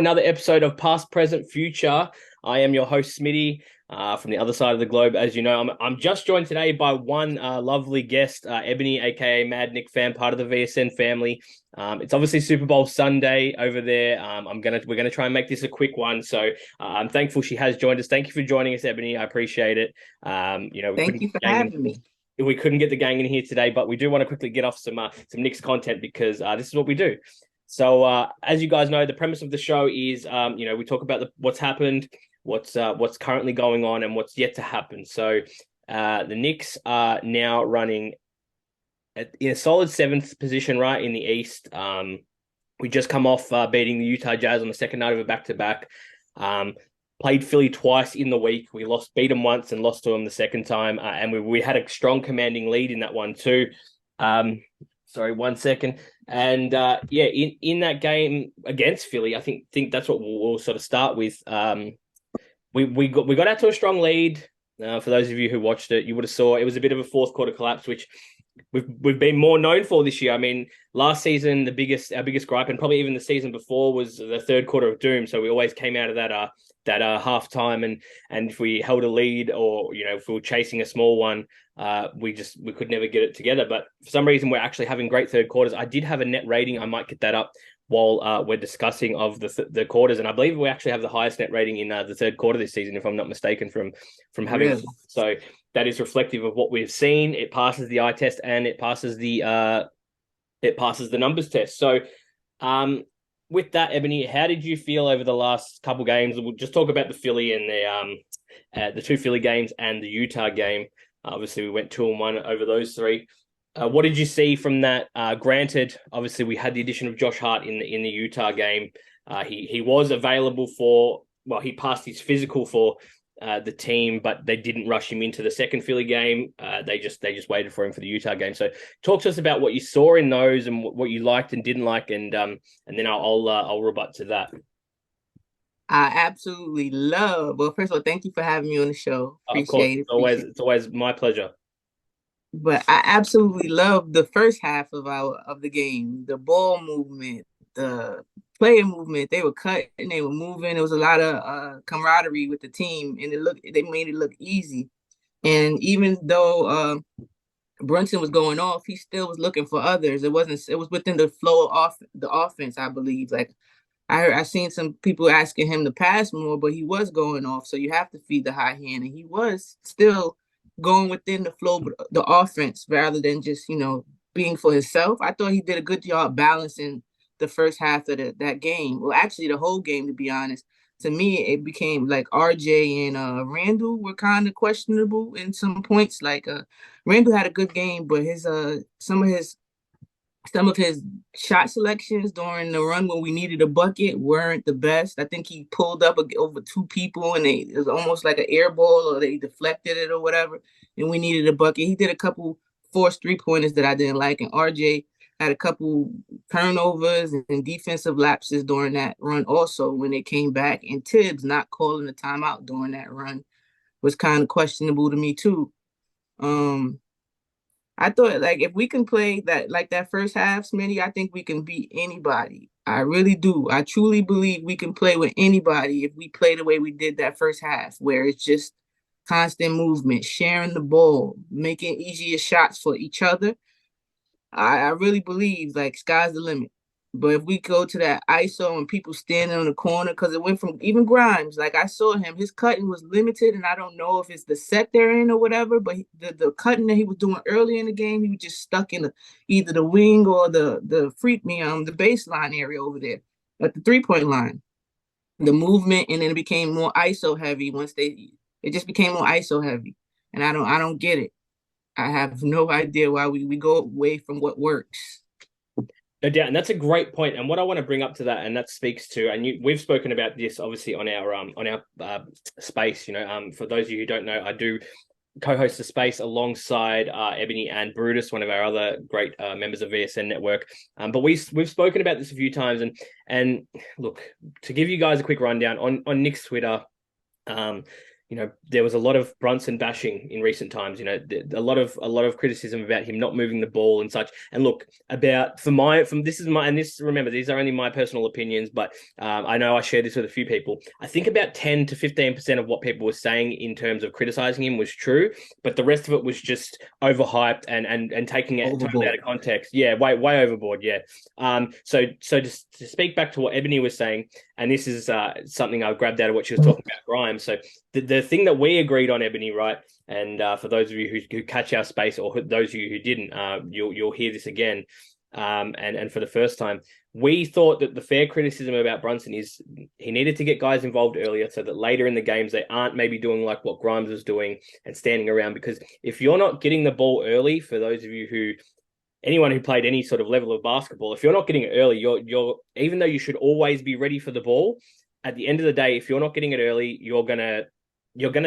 another episode of Past, Present, Future. I am your host, Smitty, from the other side of the globe. As you know, I'm just joined today by one lovely guest, Ebony, aka Mad Knick fan, part of the VSN family. It's obviously Super Bowl Sunday over there. We're gonna try and make this a quick one. So I'm thankful she has joined us. Thank you for joining us, Ebony. I appreciate it. We Thank couldn't you for having me. get the gang in here today, but we do want to quickly get off some Knicks content because this is what we do. So, as you guys know, the premise of the show is, we talk about what's happened, what's currently going on, and what's yet to happen. So, the Knicks are now running in a solid seventh position, right in the East. We just come off beating the Utah Jazz on the second night of a back-to-back. Played Philly twice in the week. We beat them once and lost to them the second time, and we had a strong commanding lead in that one too. Sorry, 1 second. And in that game against Philly, I think that's what we'll sort of start with. We got out to a strong lead. For those of you who watched it, you would have saw it was a bit of a fourth quarter collapse, which we've been more known for this year. I mean, last season our biggest gripe, and probably even the season before, was the third quarter of doom. So we always came out of that halftime, and if we held a lead, or if we were chasing a small one, we could never get it together. But for some reason, we're actually having great third quarters. I did have a net rating. I might get that up while we're discussing of the quarters, and I believe we actually have the highest net rating in the third quarter this season, if I'm not mistaken, from having. Really? So that is reflective of what we've seen. It passes the eye test, and it passes the numbers test. So, with that, Ebony, how did you feel over the last couple games? We'll just talk about the Philly and the two Philly games and the Utah game. Obviously, we went 2-1 over those three. What did you see from that? Granted, obviously, we had the addition of Josh Hart in the Utah game. He was available he passed his physical for the team, but they didn't rush him into the second Philly game. They just waited for him for the Utah game. So, talk to us about what you saw in those and what you liked and didn't like, and then I'll rebut to that. I absolutely love. Well, first of all, thank you for having me on the show. Of course, Appreciate it. it's always my pleasure. But I absolutely love the first half of the game. The ball movement, the player movement. They were cutting, they were moving. There was a lot of camaraderie with the team, and they made it look easy. And even though Brunson was going off, he still was looking for others. It was within the flow of the offense, I believe. Like I seen some people asking him to pass more, but he was going off. So you have to feed the high hand, and he was still going within the flow of the offense rather than just being for himself. I thought he did a good job balancing the first half of that game. Well, actually, the whole game, to be honest. To me, it became like RJ and Randall were kind of questionable in some points. Like Randall had a good game, but his some of his shot selections during the run when we needed a bucket weren't the best. I think he pulled up over two people, and it was almost like an air ball, or they deflected it or whatever, and we needed a bucket. He did a couple forced three-pointers that I didn't like, and RJ had a couple turnovers and defensive lapses during that run also when they came back, and Tibbs not calling the timeout during that run was kind of questionable to me too. I thought, like, if we can play that first half, Smitty, I think we can beat anybody. I really do. I truly believe we can play with anybody if we play the way we did that first half, where it's just constant movement, sharing the ball, making easier shots for each other. I really believe, like, sky's the limit. But if we go to that ISO and people standing on the corner, because it went from even Grimes, like I saw him, his cutting was limited, and I don't know if it's the set they're in or whatever, but the cutting that he was doing early in the game, he was just stuck in either the wing or the baseline area over there at the 3-point line. The movement, and then it became more ISO heavy it just became more ISO heavy. And I don't get it. I have no idea why we go away from what works. No doubt, and that's a great point. And what I want to bring up to that, and that speaks to, and we've spoken about this obviously on our space. For those of you who don't know, I do co-host the space alongside Ebony and Brutus, one of our other great members of VSN Network. But we've spoken about this a few times, and look, to give you guys a quick rundown on Nick's Twitter. there was a lot of Brunson bashing in recent times. A lot of criticism about him not moving the ball and such. And look, remember, these are only my personal opinions, but I know I shared this with a few people. I think about 10 to 15% of what people were saying in terms of criticizing him was true, but the rest of it was just overhyped and taking it totally out of context. Yeah, way overboard. Yeah. So just to speak back to what Ebony was saying, and this is something I grabbed out of what she was talking about, Grimes. So the thing that we agreed on, Ebony, right? And for those of you who catch our space, or those of you who didn't, you'll hear this again. And for the first time, we thought that the fair criticism about Brunson is he needed to get guys involved earlier so that later in the games they aren't maybe doing like what Grimes was doing and standing around. Because if you're not getting the ball early, for those of you who anyone who played any sort of level of basketball, if you're not getting it early, you're even though you should always be ready for the ball, at the end of the day, if you're not getting it early, you're gonna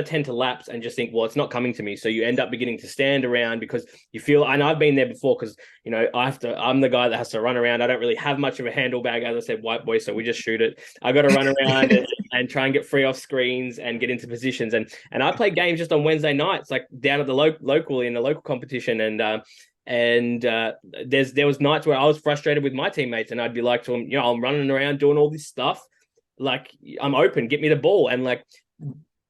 tend to lapse and just think, well, it's not coming to me. So you end up beginning to stand around because you feel, and I've been there before because I'm the guy that has to run around. I don't really have much of a handle bag, as I said, white boy, so we just shoot it. I got to run around and try and get free off screens and get into positions. And I play games just on Wednesday nights, like down at the local in the local competition, and there was nights where I was frustrated with my teammates, and I'd be like to them, I'm running around doing all this stuff, like I'm open, get me the ball, and like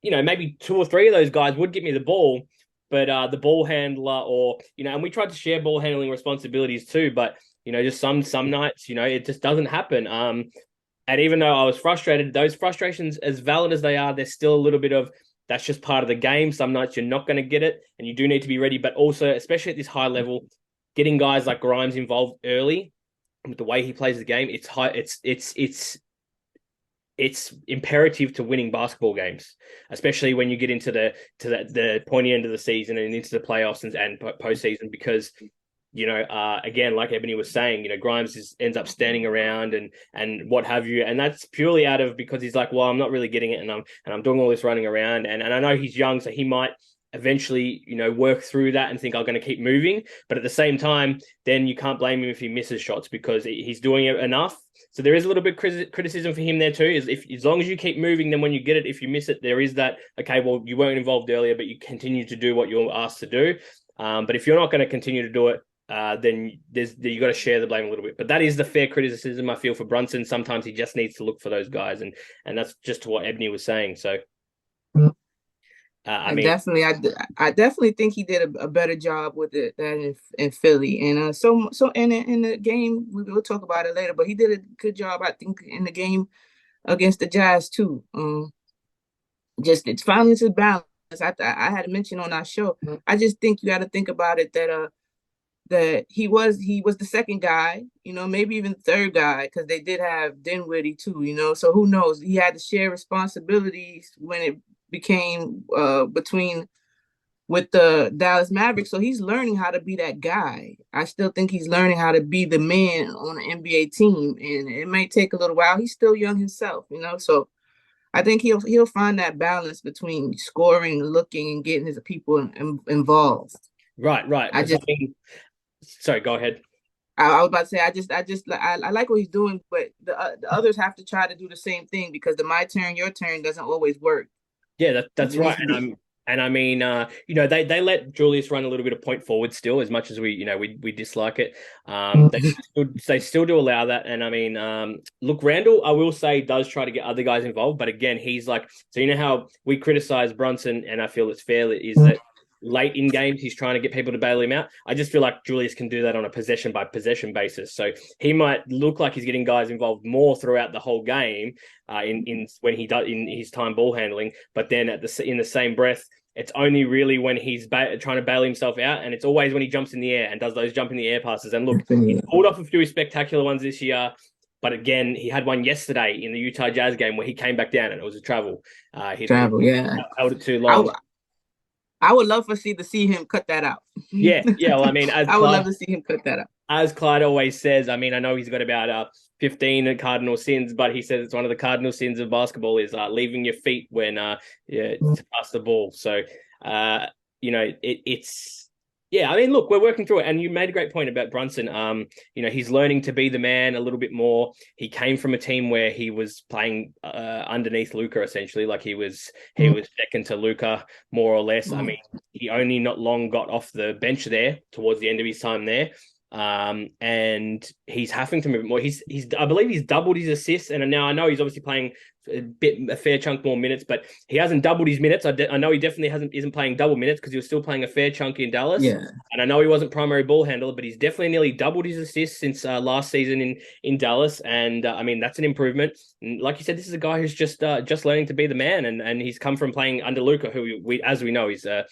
maybe two or three of those guys would get me the ball, but the ball handler and we tried to share ball handling responsibilities too, but just some nights it just doesn't happen. And even though I was frustrated, those frustrations, as valid as they are, there's still a little bit of that's just part of the game. Some nights you're not going to get it, and you do need to be ready. But also, especially at this high level, getting guys like Grimes involved early with the way he plays the game, it's high. It's imperative to winning basketball games, especially when you get into the pointy end of the season and into the playoffs and postseason, because again, like Ebony was saying, Grimes ends up standing around and what have you, and that's purely out of because he's like, well, I'm not really getting it, and I'm doing all this running around, and I know he's young, so he might eventually work through that and think I'm going to keep moving, but at the same time, then you can't blame him if he misses shots because he's doing it enough. So there is a little bit criticism for him there too. Is if as long as you keep moving, then when you get it, if you miss it, there is that okay, well, you weren't involved earlier, but you continue to do what you're asked to do. But if you're not going to continue to do it, then you got to share the blame a little bit. But that is the fair criticism I feel for Brunson. Sometimes he just needs to look for those guys, and that's just to what Ebony was saying. So, I definitely think he did a better job with it than in Philly, and so in the game we'll talk about it later. But he did a good job, I think, in the game against the Jazz too. Just it's finding his balance. I had mentioned on our show. I just think you got to think about it that he was the second guy, maybe even the third guy, because they did have Dinwiddie too, so who knows? He had to share responsibilities when it became between with the Dallas Mavericks, so he's learning how to be that guy. I still think he's learning how to be the man on an NBA team, and it may take a little while. He's still young himself, so I think he'll find that balance between scoring, looking, and getting his people involved. Right. Sorry, go ahead. I was about to say I like what he's doing, but the others have to try to do the same thing because the my turn, your turn doesn't always work. Yeah, that's right. And I mean, they let Julius run a little bit of point forward still, as much as we dislike it. They still do allow that. And I mean, look, Randall, I will say, does try to get other guys involved, but again, he's like, so how we criticize Brunson, and I feel it's fair, is that late in games he's trying to get people to bail him out. I just feel like Julius can do that on a possession by possession basis. So he might look like he's getting guys involved more throughout the whole game, in when he does in his time ball handling, but then in the same breath, it's only really when he's trying to bail himself out, and it's always when he jumps in the air and does those jump in the air passes. And look, he's pulled off a few spectacular ones this year, but again, he had one yesterday in the Utah Jazz game where he came back down and it was a travel. He held it too long. I would love to see him cut that out. Yeah. Well, I mean, I would love to see him cut that out. As Clyde always says, I mean, I know he's got about 15 cardinal sins, but he says it's one of the cardinal sins of basketball is leaving your feet when to pass the ball. So, it's Yeah, I mean, look, we're working through it, and you made a great point about Brunson. He's learning to be the man a little bit more. He came from a team where he was playing underneath Luca, essentially, like he was second to Luca, more or less. I Mm. mean, he only not long got off the bench there towards the end of his time there. And he's having to move more. He's I believe he's doubled his assists, and now I know he's obviously playing a fair chunk more minutes, but he hasn't doubled his minutes. I know he definitely isn't playing double minutes because he was still playing a fair chunk in Dallas. Yeah. And I know he wasn't primary ball handler, but he's definitely nearly doubled his assists since last season in Dallas. And I mean, that's an improvement. And like you said, this is a guy who's just learning to be the man, and he's come from playing under Luca, who as we know, is a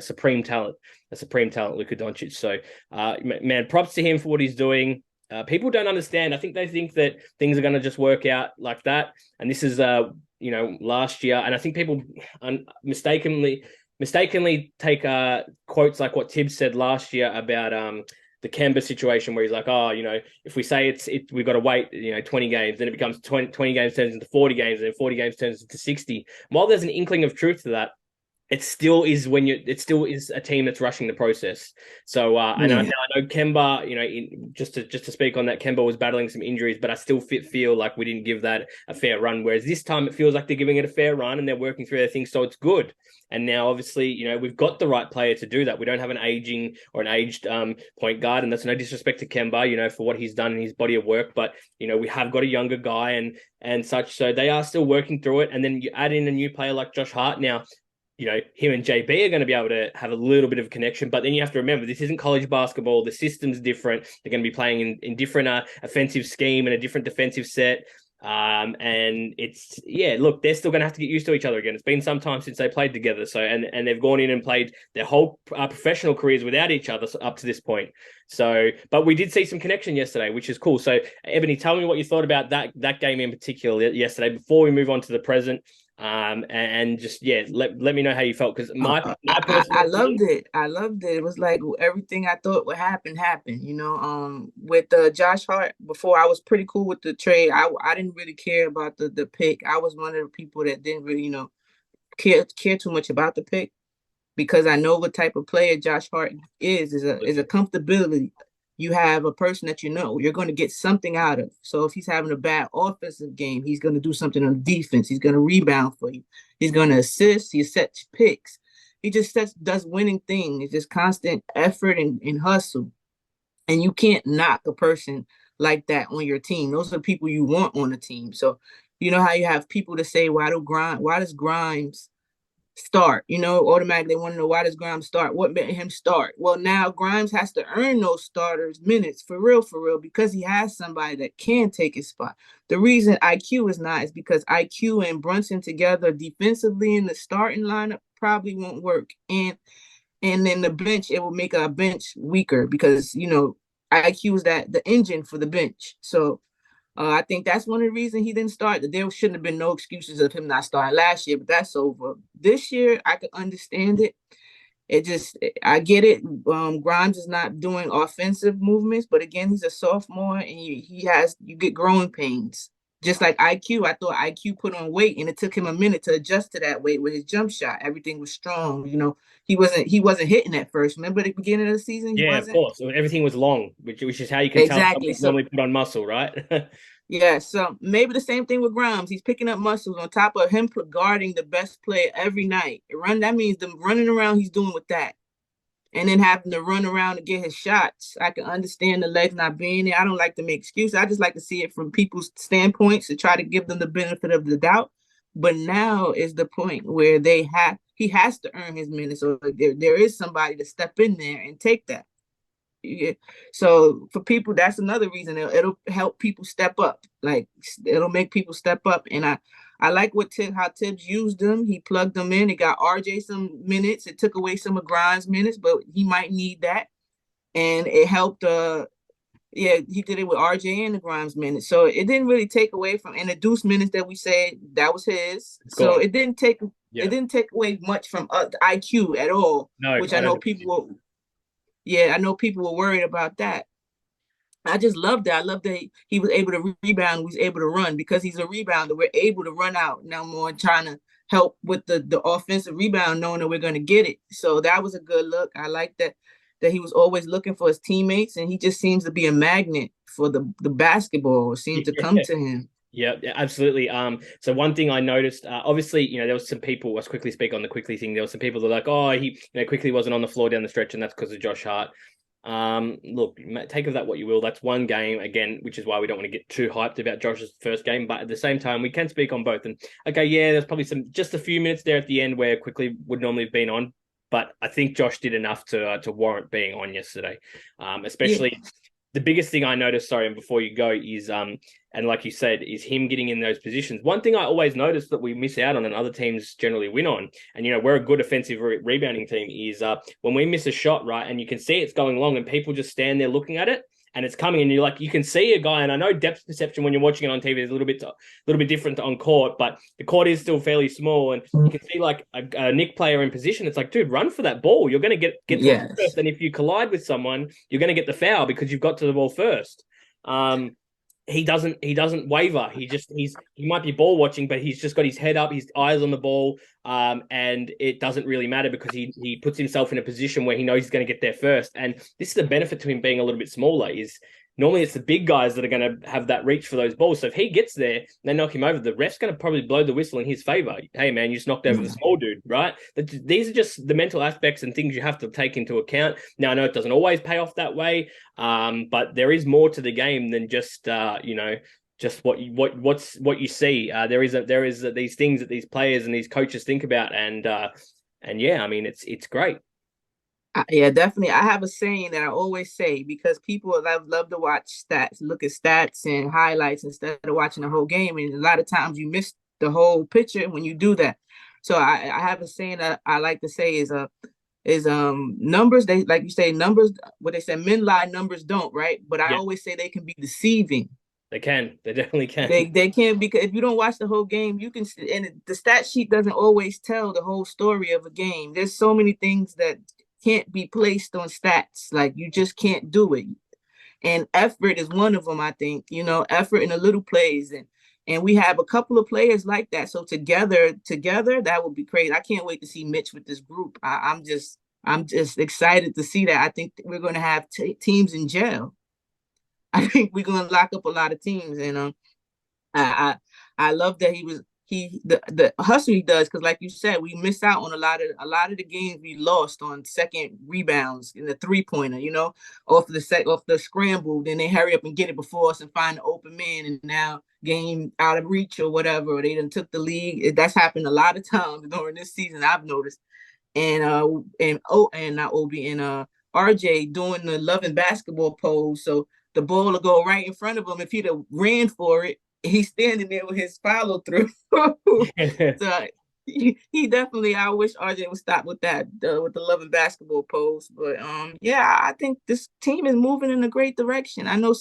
supreme talent, Luka Doncic. So, man, props to him for what he's doing. People don't understand. I think they think that things are going to just work out like that. And this is, last year. And I think people mistakenly take quotes like what Tibbs said last year about the Kemba situation, where he's like, oh, if we say we've got to wait, 20 games, then it becomes 20 games turns into 40 games, and then 40 games turns into 60. While there's an inkling of truth to that, it still is a team that's rushing the process. So and I know Kemba, just to speak on that, Kemba was battling some injuries, but I still feel like we didn't give that a fair run. Whereas this time it feels like they're giving it a fair run and they're working through their things, so it's good. And now obviously, we've got the right player to do that. We don't have an aging or an aged point guard, and that's no disrespect to Kemba, for what he's done in his body of work. But we have got a younger guy and such, so they are still working through it. And then you add in a new player like Josh Hart now. Him and JB are going to be able to have a little bit of a connection. But then you have to remember, this isn't college basketball. The system's different. They're going to be playing in different offensive scheme and a different defensive set. And look, they're still going to have to get used to each other again. It's been some time since they played together. So, and they've gone in and played their whole professional careers without each other up to this point. So, but we did see some connection yesterday, which is cool. So, Ebony, tell me what you thought about that game in particular yesterday before we move on to the present. And just let me know how you felt, because I loved it. I loved it. It was like everything I thought would happen happened. With Josh Hart before, I was pretty cool with the trade. I didn't really care about the pick. I was one of the people that didn't really care too much about the pick, because I know what type of player Josh Hart is a comfortability. You have a person that you're going to get something out of. So if he's having a bad offensive game, he's going to do something on defense. He's going to rebound for you. He's going to assist. He sets picks. He just does winning things. It's just constant effort and hustle. And you can't knock a person like that on your team. Those are the people you want on the team. So you know how you have people to say, why does Grimes start? Automatically they want to know, why does Grimes start? What made him start? Well, now Grimes has to earn those starters minutes for real, because he has somebody that can take his spot. The reason IQ is not is because IQ and Brunson together defensively in the starting lineup probably won't work. And then the bench, it will make a bench weaker, because IQ is the engine for the bench. So I think that's one of the reasons he didn't start. That there shouldn't have been no excuses of him not starting last year, but that's over. This year, I could understand it. I get it. Grimes is not doing offensive movements, but again, he's a sophomore, and you get growing pains. Just like IQ, I thought IQ put on weight, and it took him a minute to adjust to that weight with his jump shot. Everything was strong. He wasn't hitting at first. Remember at the beginning of the season, he Yeah, of wasn't. course. Everything was long, which is how you can tell Exactly. someone's normally put on muscle, right? Yeah, so maybe the same thing with Grimes. He's picking up muscles on top of him guarding the best player every night. That means the running around he's doing with that. And then having to run around to get his shots. I can understand the legs not being there. I don't like to make excuses. I just like to see it from people's standpoints to try to give them the benefit of the doubt. But now is the point where he has to earn his minutes. So there is somebody to step in there and take that. Yeah. So for people, that's another reason it'll help people step up. Like, it'll make people step up. And I like how Tibbs used them. He plugged them in. It got RJ some minutes. It took away some of Grimes' minutes, but he might need that. And it helped. He did it with RJ and the Grimes minutes. So it didn't really take away from, and the Deuce minutes that we said that was his. So it didn't take away much from IQ at all. No, which I know people will. Yeah, I know people were worried about that. I just loved that. I love that he was able to rebound. He was able to run, because he's a rebounder. We're able to run out now more, trying help with the offensive rebound, knowing that we're going to get it. So that was a good look. I like that he was always looking for his teammates, and he just seems to be a magnet for the basketball. It seems to come to him. Yeah, absolutely. So one thing I noticed, obviously, there was some people. Let's quickly speak on the Quickly thing. There was some people that were like, "Oh, he, Quickly wasn't on the floor down the stretch, and that's because of Josh Hart." Look, take of that what you will. That's one game again, which is why we don't want to get too hyped about Josh's first game. But at the same time, we can speak on both. And okay, yeah, there's probably just a few minutes there at the end where Quickly would normally have been on, but I think Josh did enough to warrant being on yesterday. Especially Yeah. the biggest thing I noticed, sorry, and before you go, is and like you said, is him getting in those positions. One thing I always notice that we miss out on and other teams generally win on, and we're a good offensive rebounding team, is when we miss a shot, right, and you can see it's going long and people just stand there looking at it and it's coming and you're like, you can see a guy, and I know depth perception when you're watching it on TV is a little bit different on court, but the court is still fairly small and you can see like a Knick player in position. It's like, dude, run for that ball. You're going to get to it Yes. first, and if you collide with someone, you're going to get the foul because you've got to the ball first. He doesn't waver. He might be ball watching, but he's just got his head up, his eyes on the ball, and it doesn't really matter because he puts himself in a position where he knows he's going to get there first. And this is the benefit to him being a little bit smaller. Is normally it's the big guys that are going to have that reach for those balls. So if he gets there, they knock him over. The ref's going to probably blow the whistle in his favor. Hey man, you just knocked over the small dude, right? These are just the mental aspects and things you have to take into account. Now I know it doesn't always pay off that way, but there is more to the game than just just what you see. There is these things that these players and these coaches think about, and yeah, I mean it's great. Yeah, definitely. I have a saying that I always say because people love to watch stats, look at stats and highlights instead of watching the whole game. And a lot of times you miss the whole picture when you do that. So I have a saying that I like to say is numbers, they like you say numbers, what they say, men lie, numbers don't, right? But I Yeah, always say they can be deceiving. they definitely can. They can, because if you don't watch the whole game, you can, and the stat sheet doesn't always tell the whole story of a game. There's so many things that can't be placed on stats. Like you just can't do it. And effort is one of them, I think. Effort in the little plays, and we have a couple of players like that. So together, that would be crazy. I can't wait to see Mitch with this group. I'm just excited to see that. I think we're going to have teams in jail. I think we're going to lock up a lot of teams, and I I love that the hustle he does, because like you said, we miss out on a lot of the games we lost on second rebounds in the 3-pointer, off the scramble. Then they hurry up and get it before us and find the open man, and now game out of reach or whatever, or they done took the league. That's happened a lot of times during this season, I've noticed. And not Obi and RJ doing the loving basketball pose, so the ball will go right in front of him. If he'd have ran for it, he's standing there with his follow through. So he definitely. I wish RJ would stop with that, with the loving basketball pose. But yeah, I think this team is moving in a great direction. I know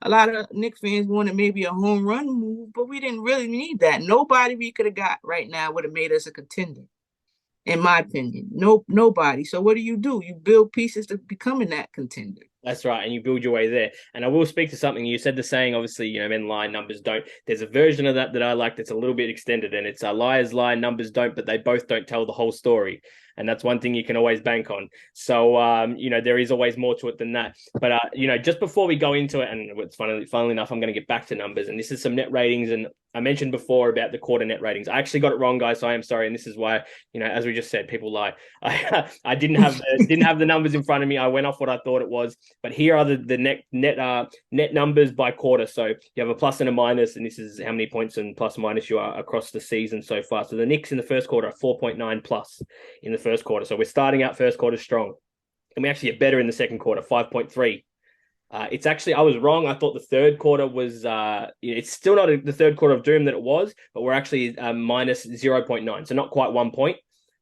a lot of Knicks fans wanted maybe a home run move, but we didn't really need that. Nobody we could have got right now would have made us a contender, in my opinion. No, nobody. So what do? You build pieces to becoming that contender. That's right, and you build your way there. And I will speak to something you said. The saying, obviously, men lie, numbers don't. There's a version of that I like that's a little bit extended, and it's liars lie, numbers don't, but they both don't tell the whole story. And that's one thing you can always bank on. So, there is always more to it than that. But, just before we go into it, and it's funnily enough, I'm going to get back to numbers, and this is some net ratings. And I mentioned before about the quarter net ratings. I actually got it wrong, guys. So I am sorry, and this is why, as we just said, people lie. I didn't have the numbers in front of me. I went off what I thought it was. But here are the net numbers by quarter. So you have a plus and a minus, and this is how many points and plus minus you are across the season so far. So the Knicks in the first quarter are 4.9 plus in the first quarter. So we're starting out first quarter strong. And we actually get better in the second quarter, 5.3. It's actually, I was wrong. I thought the third quarter was, it's still not the third quarter of doom that it was, but we're actually minus 0.9. So not quite 1 point,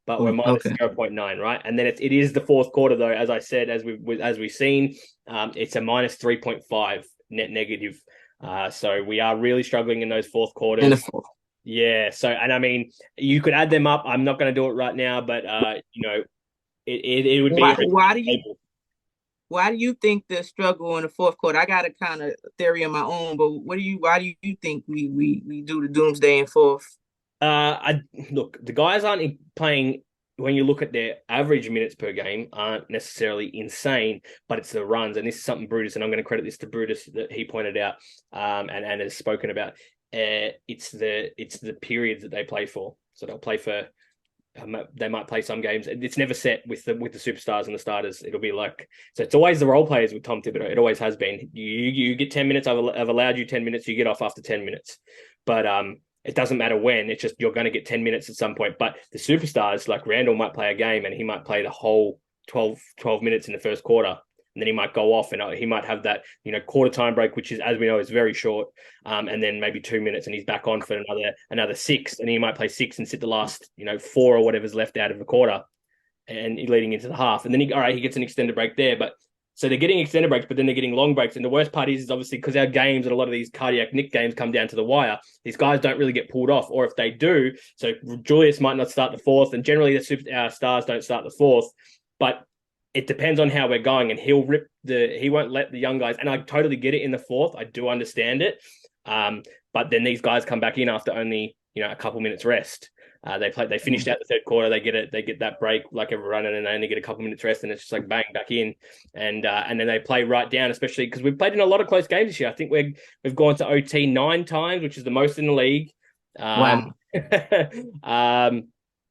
but we're minus Okay. 0.9, right? And then it is the fourth quarter, though, as I said, as we've seen, it's a minus 3.5 net negative. So we are really struggling in those fourth quarters. In the fourth. Yeah. So, and I mean, you could add them up. I'm not going to do it right now, but it would be Why do you think the struggle in the fourth quarter? I got a kind of theory of my own, but why do you think we do the doomsday in fourth? I look, the guys aren't playing. When you look at their average minutes per game, aren't necessarily insane, but it's the runs, and this is something Brutus, and I'm going to credit this to Brutus that he pointed out, and has spoken about. It's the periods that they play for. So they'll play for. They might play some games. It's never set with the superstars and the starters. It'll be like, so. It's always the role players with Tom Thibodeau. It always has been. You get 10 minutes. I've allowed you 10 minutes. You get off after 10 minutes, but it doesn't matter when. It's just you're going to get 10 minutes at some point. But the superstars, like Randall, might play a game and he might play the whole 12 minutes in the first quarter. And then he might go off and he might have that, quarter time break, which is, as we know, is very short. And then maybe 2 minutes and he's back on for another six. And he might play six and sit the last, four or whatever's left out of the quarter and leading into the half. And then he gets an extended break there. But so they're getting extended breaks, but then they're getting long breaks. And the worst part is obviously because our games and a lot of these cardiac Knick games come down to the wire, these guys don't really get pulled off. Or if they do, so Julius might not start the fourth, and generally our stars don't start the fourth. But it depends on how we're going, and he won't let the young guys, and I totally get it in the fourth. I do understand it. But then these guys come back in after only, a couple minutes rest. They finished out the third quarter. They get that break like everyone, and then they only get a couple minutes rest, and it's just like bang back in, and then they play right down. Especially because we've played in a lot of close games this year. I think we've gone to OT 9 times, which is the most in the league. Wow.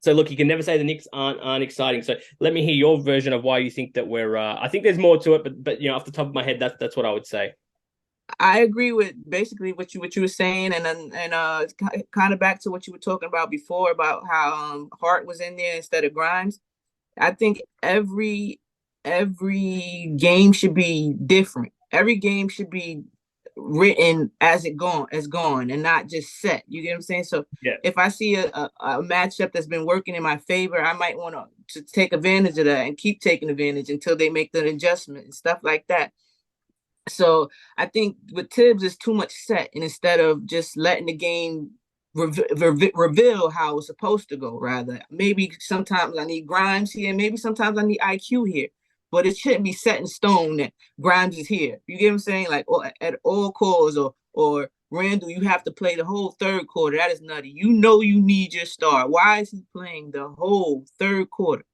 So look, you can never say the Knicks aren't exciting. So let me hear your version of why you think that we're. I think there's more to it, but off the top of my head, that's what I would say. I agree with basically what you were saying, and kind of back to what you were talking about before about how Hart was in there instead of Grimes. I think every game should be different. Every game should be written as gone and not just set. You get what I'm saying? So Yeah. if I see a matchup that's been working in my favor, I might want to take advantage of that and keep taking advantage until they make the adjustment and stuff like that. So I think with Tibbs, it's too much set, and instead of just letting the game reveal how it's supposed to go, rather maybe sometimes I need Grimes here, maybe sometimes I need IQ here, but it shouldn't be set in stone that Grimes is here. You get what I'm saying? Like at all calls or Randall, you have to play the whole third quarter. That is nutty. You need your star. Why is he playing the whole third quarter?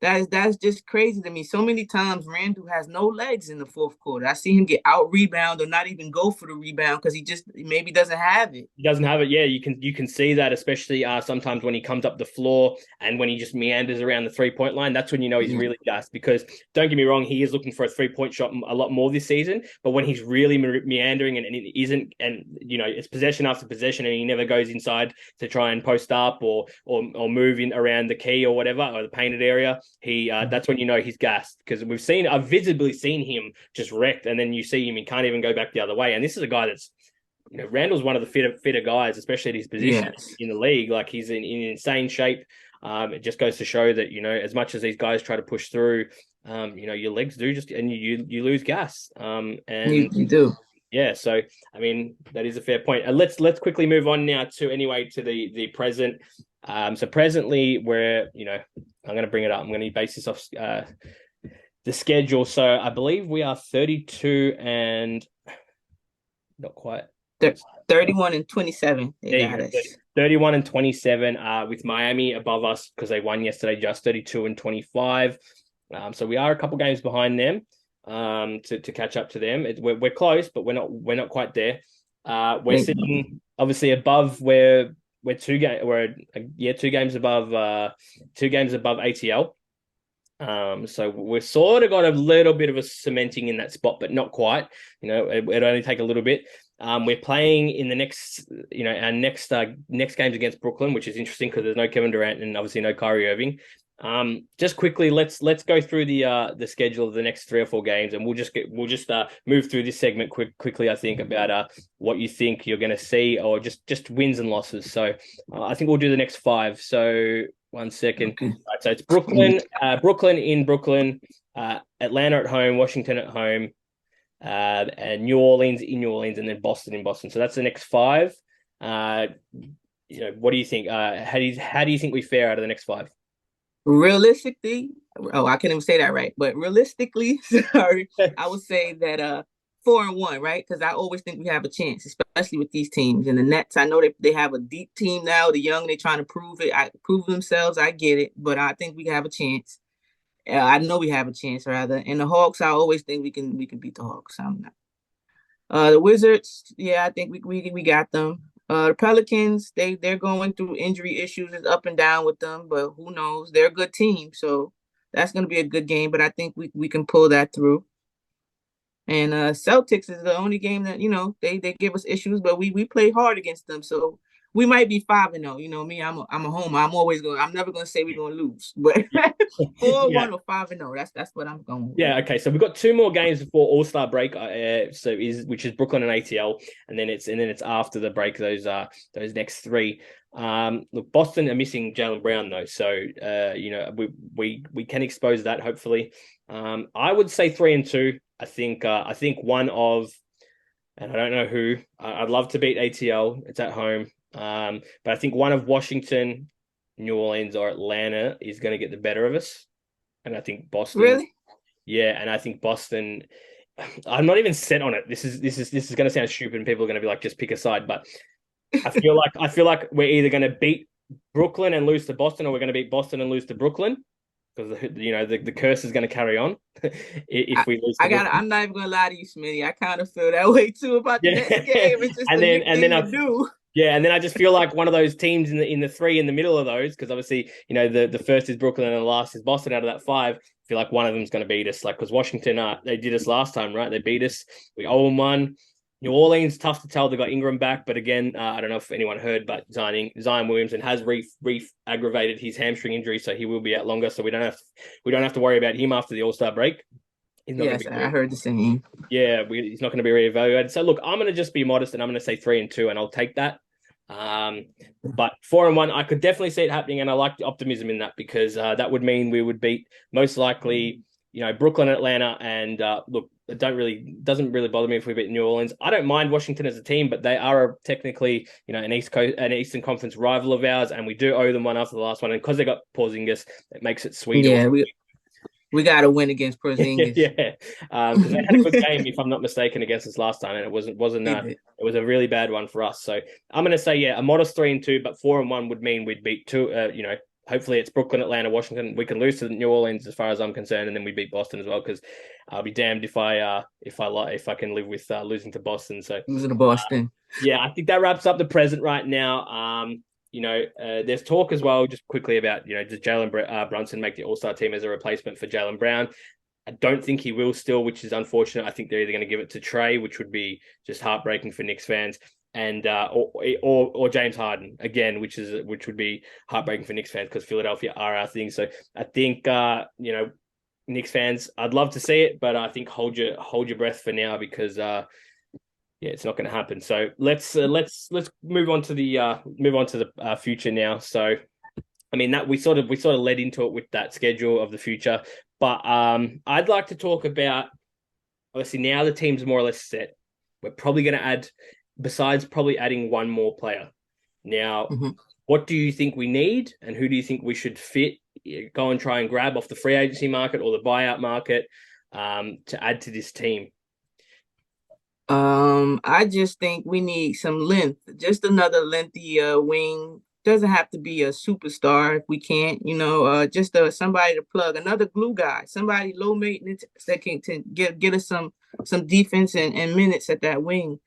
That's just crazy to me. So many times Randall has no legs in the fourth quarter. I see him get out rebound or not even go for the rebound because he just maybe doesn't have it. He doesn't have it. Yeah, you can see that, especially sometimes when he comes up the floor and when he just meanders around the 3-point line. That's when you know he's really gassed. Because don't get me wrong, he is looking for a 3-point shot a lot more this season. But when he's really meandering and it isn't, and it's possession after possession, and he never goes inside to try and post up or move in around the key or whatever, or the painted area, that's when you know he's gassed. Because I've visibly seen him just wrecked, and then you see him, he can't even go back the other way. And this is a guy that's. Randall's one of the fitter guys, especially at his position in the league. Like he's in insane shape. It just goes to show that as much as these guys try to push through, your legs do just, and you lose gas. And you do. Yeah, so I mean that is a fair point. Let's quickly move on now to the present. So presently we're I'm going to bring it up. I'm going to base this off the schedule. So I believe we are 32 and not quite. 31 and 27. 31 and 27 with Miami above us because they won yesterday, just 32 and 25. So we are a couple games behind them to catch up to them. We're close, but we're not quite there. We're sitting obviously above where we're 2 games above ATL. So we've sort of got a little bit of a cementing in that spot, but not quite. It'd only take a little bit. We're playing in the next, our next games against Brooklyn, which is interesting because there's no Kevin Durant and obviously no Kyrie Irving. Just quickly, let's go through the schedule of the next 3 or 4 games, and we'll just move through this segment quickly. I think about what you think you're going to see, or just wins and losses. So I think we'll do the next 5. So 1 second. Okay. Right, so it's Brooklyn, in Brooklyn, Atlanta at home, Washington at home. And New Orleans in New Orleans, and then Boston in Boston. So that's the next 5. What do you think? How do you think we fare out of the next 5? Realistically, I can't even say that right, but realistically, sorry, I would say that 4-1, right? Because I always think we have a chance, especially with these teams. And the Nets, I know they have a deep team now. The young, they're trying to prove themselves. I get it, but I think we have a chance. I know we have a chance, rather. And the Hawks, I always think we can beat the Hawks. I'm not. The Wizards, yeah, I think we got them. The Pelicans, they're going through injury issues. It's up and down with them, but who knows? They're a good team, so that's going to be a good game. But I think we can pull that through. And Celtics is the only game that they give us issues, but we play hard against them, so we might be 5-0. You know me, I'm a homer. I'm never gonna say we're gonna lose, but four Yeah. one or 5-0. That's what I'm going with. Yeah, okay. So we've got two more games before All-Star break. Which is Brooklyn and ATL, and then it's after the break those next three. Look, Boston are missing Jaylen Brown though, so we can expose that hopefully. I would say 3-2. I think one of, and I don't know who. I'd love to beat ATL. It's at home, but I think one of Washington, New Orleans, or Atlanta is going to get the better of us. And I think Boston. Really? Yeah, and I think Boston. I'm not even set on it. This is going to sound stupid, and people are going to be like, just pick a side. But I feel like we're either going to beat Brooklyn and lose to Boston, or we're going to beat Boston and lose to Brooklyn, because the curse is going to carry on if we lose. I'm not even going to lie to you, Smitty. I kind of feel that way too about the next game. It's just do. Yeah, and then I just feel like one of those teams in the three in the middle of those, because obviously the first is Brooklyn and the last is Boston out of that five. I feel like one of them's going to beat us, like because Washington they did us last time, right? They beat us. We 0-1. New Orleans, tough to tell. They got Ingram back, but again, I don't know if anyone heard, but Zion Williamson has aggravated his hamstring injury, so he will be out longer. So we don't have to worry about him after the All-Star break. Yes, I heard the same. Yeah, he's not going to be reevaluated. So look, I'm going to just be modest and I'm going to say 3-2, and I'll take that. But 4-1, I could definitely see it happening, and I like the optimism in that, because that would mean we would beat most likely, Brooklyn, Atlanta, and look, it doesn't really bother me if we beat New Orleans. I don't mind Washington as a team, but they are technically, an Eastern Conference rival of ours, and we do owe them one after the last one, and because they got Porzingis, it makes it sweeter. Yeah, we got to win against Porzingis. Yeah, because they had a good game, if I'm not mistaken, against us last time, and it it was a really bad one for us. So I'm going to say, a modest 3-2, but 4-1 would mean we'd beat two. Hopefully it's Brooklyn, Atlanta, Washington. We can lose to New Orleans as far as I'm concerned, and then we beat Boston as well, because I'll be damned if I can live with losing to Boston. So losing to Boston. I think that wraps up the present right now. There's talk as well, just quickly, about, does Jalen Brunson make the All-Star team as a replacement for Jaylen Brown? I don't think he will still, which is unfortunate. I think they're either going to give it to Trey, which would be just heartbreaking for Knicks fans, and or James Harden again, which would be heartbreaking for Knicks fans, because Philadelphia are our thing. So I think Knicks fans, I'd love to see it, but I think hold your breath for now, because it's not going to happen. So let's move on to the future now. So, I mean, that we sort of led into it with that schedule of the future, but I'd like to talk about, obviously now the team's more or less set. We're probably going to add, besides probably adding one more player. Now, What do you think we need, and who do you think we should go and try and grab off the free agency market or the buyout market to add to this team? I just think we need some length, just another lengthy wing. Doesn't have to be a superstar if we can't, just somebody to plug, another glue guy, somebody low maintenance that can get us some defense and minutes at that wing.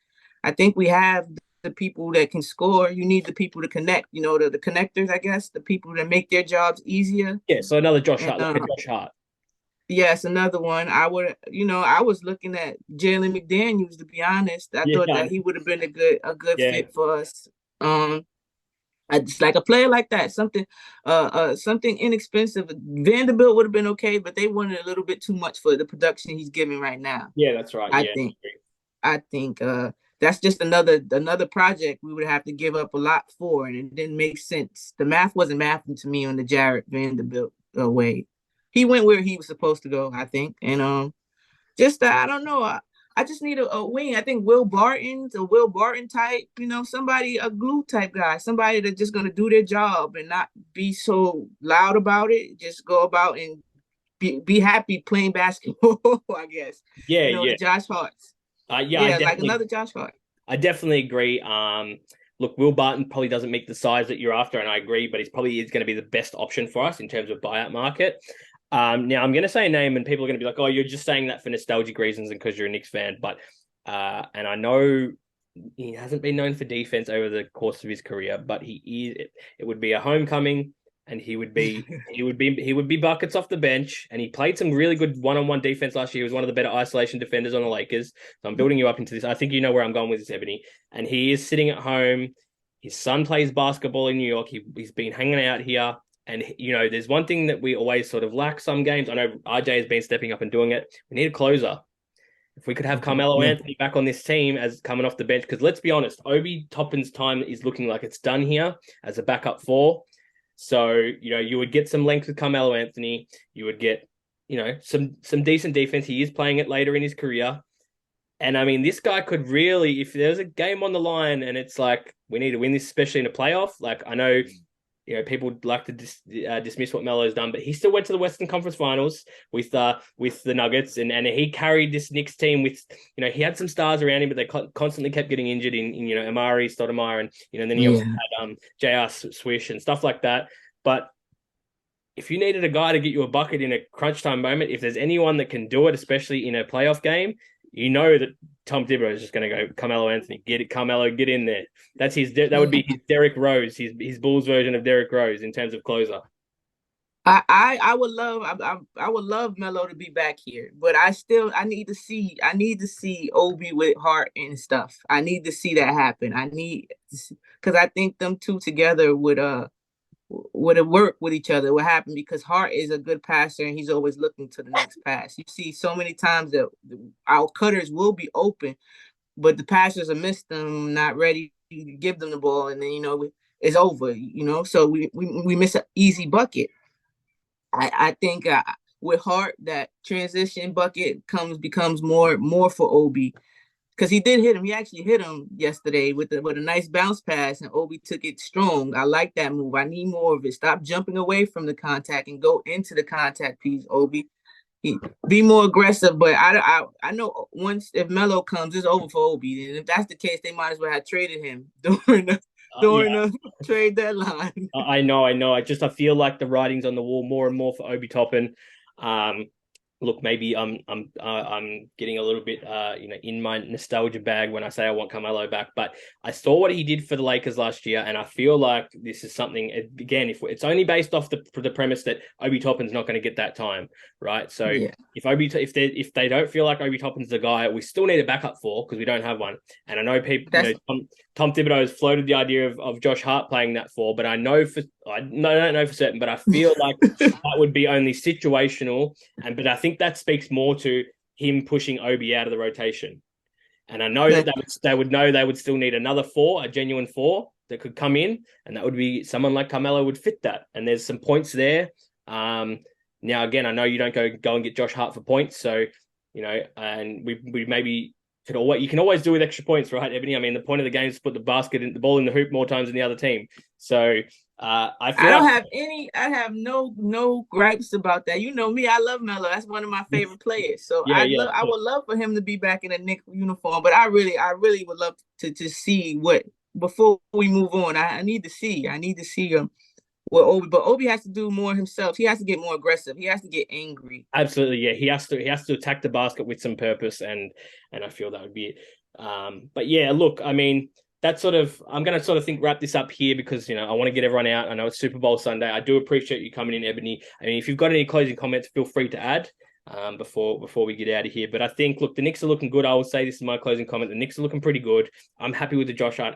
I think we have the people that can score. You need the people to connect, the connectors, I guess, the people that make their jobs easier. Yeah, so another Josh Hart, like a Josh Hart. Yes, another one. I was looking at Jalen McDaniels, to be honest. I thought that he would have been a good fit for us. I just like a player like that, something inexpensive. Vanderbilt would have been okay, but they wanted a little bit too much for the production he's giving right now. Yeah, that's right. I think that's just another project we would have to give up a lot for, and it didn't make sense. The math wasn't mathing to me on the Jared Vanderbilt way. He went where he was supposed to go, I think. And I don't know. I just need a wing. I think Will Barton's a Will Barton type, somebody, a glue type guy, somebody that's just going to do their job and not be so loud about it. Just go about and be happy playing basketball, I guess. Yeah. The Josh Harts. Yeah, Yeah, like another Josh Hart. I definitely agree. Look, Will Barton probably doesn't meet the size that you're after, and I agree, but he's probably is going to be the best option for us in terms of buyout market. Now I'm going to say a name, and people are going to be like, "Oh, you're just saying that for nostalgic reasons and because you're a Knicks fan." But and I know he hasn't been known for defense over the course of his career, but he is. It would be a homecoming, and he would be buckets off the bench, and he played some really good one-on-one defense last year. He was one of the better isolation defenders on the Lakers. So I'm building you up into this. I think you know where I'm going with this, Ebony. And he is sitting at home. His son plays basketball in New York. He's been hanging out here. And, there's one thing that we always sort of lack some games. I know RJ has been stepping up and doing it. We need a closer. If we could have Carmelo Yeah. Anthony back on this team as coming off the bench, because let's be honest, Obi Toppin's time is looking like it's done here as a backup four. So, you would get some length with Carmelo Anthony. You would get, some decent defense. He is playing it later in his career. And I mean, this guy could really, if there's a game on the line and it's like, we need to win this, especially in a playoff. Like, I know, people like to dismiss what Melo's done, but he still went to the Western Conference Finals with the Nuggets, and he carried this Knicks team with, he had some stars around him, but they constantly kept getting injured in Amari Stoudemire, and then he also had J.R. Swish and stuff like that. But if you needed a guy to get you a bucket in a crunch time moment, if there's anyone that can do it, especially in a playoff game, that Tom Thibodeau is just going to go, Carmelo Anthony, get it, Carmelo, get in there. That would be his Derrick Rose, his Bulls version of Derrick Rose in terms of closer. I would love Melo to be back here, but I need to see Obi with Hart and stuff. I need to see that happen. Because I think them two together would have worked with each other. What happened because Hart is a good passer and he's always looking to the next pass. You see so many times that our cutters will be open, but the passers will miss them, not ready to give them the ball, and then it's over. So we miss an easy bucket. I think with Hart that transition bucket becomes more for Obi. Because he did hit him. He actually hit him yesterday with a nice bounce pass, and Obi took it strong. I like that move. I need more of it. Stop jumping away from the contact and go into the contact piece, Obi. Be more aggressive. But I know once if Melo comes, it's over for Obi. And if that's the case, they might as well have traded him during the trade deadline. I know. I feel like the writing's on the wall more and more for Obi Toppin. Look, maybe I'm getting a little bit in my nostalgia bag when I say I want Carmelo back, but I saw what he did for the Lakers last year, and I feel like this is something. Again, if it's only based off the premise that Obi Toppin's not going to get that time, right? So if they don't feel like Obi Toppin's the guy, we still need a backup for because we don't have one. And I know people, Tom Thibodeau has floated the idea of Josh Hart playing that for, but I don't know for certain, but I feel like that would be only situational. But I think that speaks more to him pushing Obi out of the rotation. And I know that they would still need another four, a genuine four that could come in, and that would be someone like Carmelo would fit that. And there's some points there. Now again, I know you don't go and get Josh Hart for points, so and we maybe. You can always do with extra points, right, Ebony? I mean, the point of the game is to put the ball in the hoop more times than the other team. So I have no gripes about that. You know me, I love Melo. That's one of my favorite players. So I would love for him to be back in a Knick uniform. But I really would love to see what before we move on. I need to see what Obi, but Obi has to do more himself. He has to get more aggressive. He has to get angry. Absolutely, yeah. He has to attack the basket with some purpose, and I feel that would be it. But yeah, look, I mean, I'm going to think wrap this up here because I want to get everyone out. I know it's Super Bowl Sunday. I do appreciate you coming in, Ebony. I mean, if you've got any closing comments, feel free to add before we get out of here. But I think, look, the Knicks are looking good. I will say this is my closing comment. The Knicks are looking pretty good. I'm happy with the Josh Hart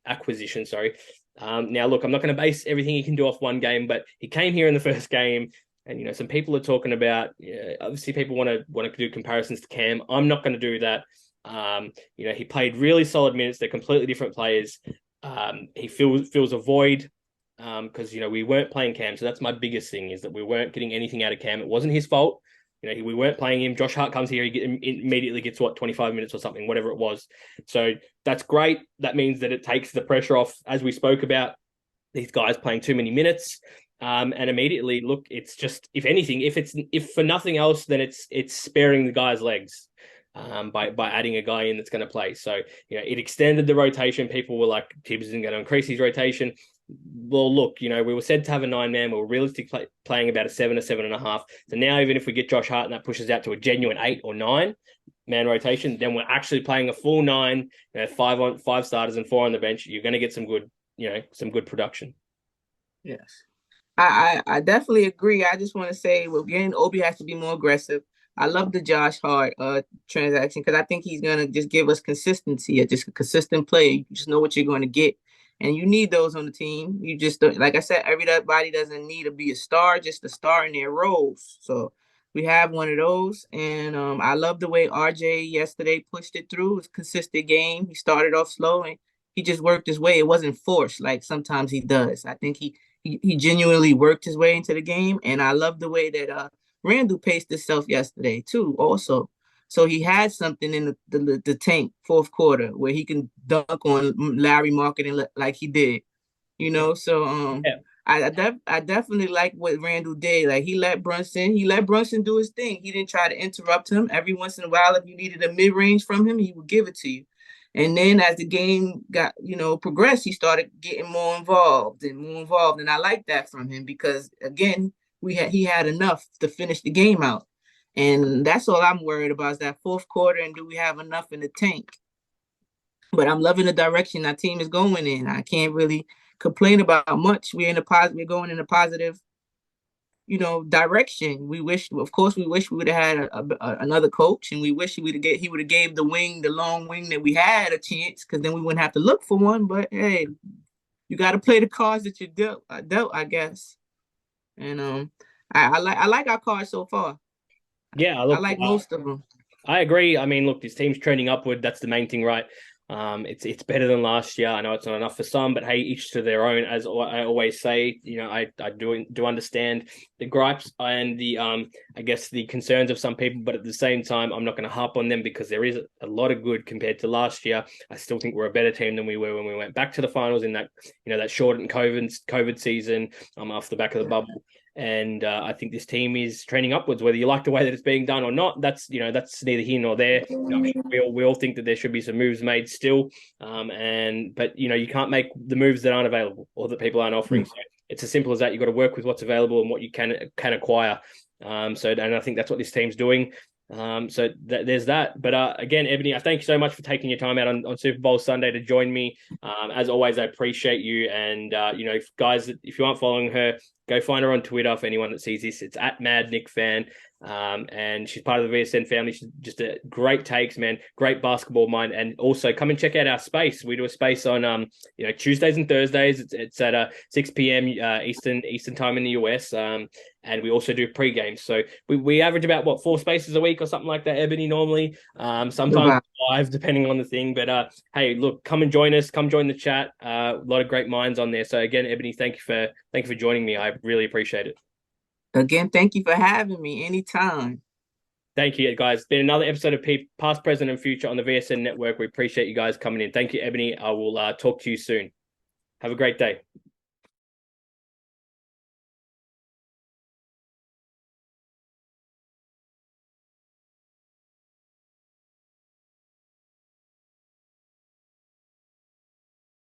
acquisition. Sorry. Now, look, I'm not going to base everything he can do off one game, but he came here in the first game, and some people are talking about. Obviously, people want to do comparisons to Cam. I'm not going to do that. He played really solid minutes. They're completely different players. He fills a void because we weren't playing Cam. So that's my biggest thing is that we weren't getting anything out of Cam. It wasn't his fault. We weren't playing him. Josh Hart comes here, he immediately gets 25 minutes or something, whatever it was. So that's great. That means that it takes the pressure off, as we spoke about, these guys playing too many minutes. And immediately, look, it's just, if anything, if for nothing else, then it's sparing the guys' legs. by adding a guy in that's going to play. So, it extended the rotation. People were like, Tibbs isn't going to increase his rotation. Well, look, we were said to have a 9-man. We were realistically playing about a 7 or 7.5. So now, even if we get Josh Hart and that pushes out to a genuine 8 or 9-man rotation, then we're actually playing a full 9, 5 starters and 4 on the bench. You're going to get some good production. Yes. I definitely agree. I just want to say, well, again, Obi has to be more aggressive. I love the Josh Hart transaction because I think he's gonna just give us consistency, just a consistent play. You just know what you're going to get, and you need those on the team. You just don't, like I said, everybody doesn't need to be a star, just a star in their roles. So we have one of those, and I love the way RJ yesterday pushed it through. It was a consistent game. He started off slow and he just worked his way. It wasn't forced like sometimes he does. I think he genuinely worked his way into the game, and I love the way that Randall paced himself yesterday too. Also, so he had something in the tank fourth quarter where he can dunk on Larry Marketing like he did, So Yeah. I definitely like what Randall did. Like he let Brunson do his thing. He didn't try to interrupt him. Every once in a while, if you needed a mid range from him, he would give it to you. And then as the game got, progressed, he started getting more involved and more involved. And I like that from him because again, he had enough to finish the game out. And that's all I'm worried about is that fourth quarter and do we have enough in the tank? But I'm loving the direction our team is going in. I can't really complain about much. We're going in a positive, direction. Of course, we wish we would have had another coach, and we wish he would have gave the long wing that we had a chance, because then we wouldn't have to look for one. But hey, you got to play the cards that you dealt, I guess. And I like our cards so far. Yeah, I look, like most of them. I agree. I mean, look, this team's trending upward. That's the main thing, right? It's better than last year. I know it's not enough for some, but hey, each to their own. As I always say, I do understand the gripes and the I guess the concerns of some people, but at the same time, I'm not going to harp on them because there is a lot of good compared to last year. I still think we're a better team than we were when we went back to the finals in that that shortened COVID season off the back of the bubble. And I think this team is trending upwards. Whether you like the way that it's being done or not, that's neither here nor there. I'm sure we all think that there should be some moves made still, but you can't make the moves that aren't available or that people aren't offering. So it's as simple as that. You've got to work with what's available and what you can acquire. And I think that's what this team's doing. There's that. But again, Ebony, I thank you so much for taking your time out on Super Bowl Sunday to join me. As always, I appreciate you. And guys, if you aren't following her, go find her on Twitter. For anyone that sees this, it's at Mad Knick Fan. And she's part of the VSN family. She's just a great takes, man. Great basketball mind. And also come and check out our space. We do a space on Tuesdays and Thursdays. It's at 6 p.m. Eastern time in the US. And we also do pre-games. So we average about 4 spaces a week or something like that, Ebony, normally. Sometimes 5, depending on the thing. But hey, look, come and join us. Come join the chat. A lot of great minds on there. So again, Ebony, thank you for joining me. I really appreciate it. Again, thank you for having me anytime. Thank you, guys. It's been another episode of Past, Present, and Future on the VSN Network. We appreciate you guys coming in. Thank you, Ebony. I will talk to you soon. Have a great day.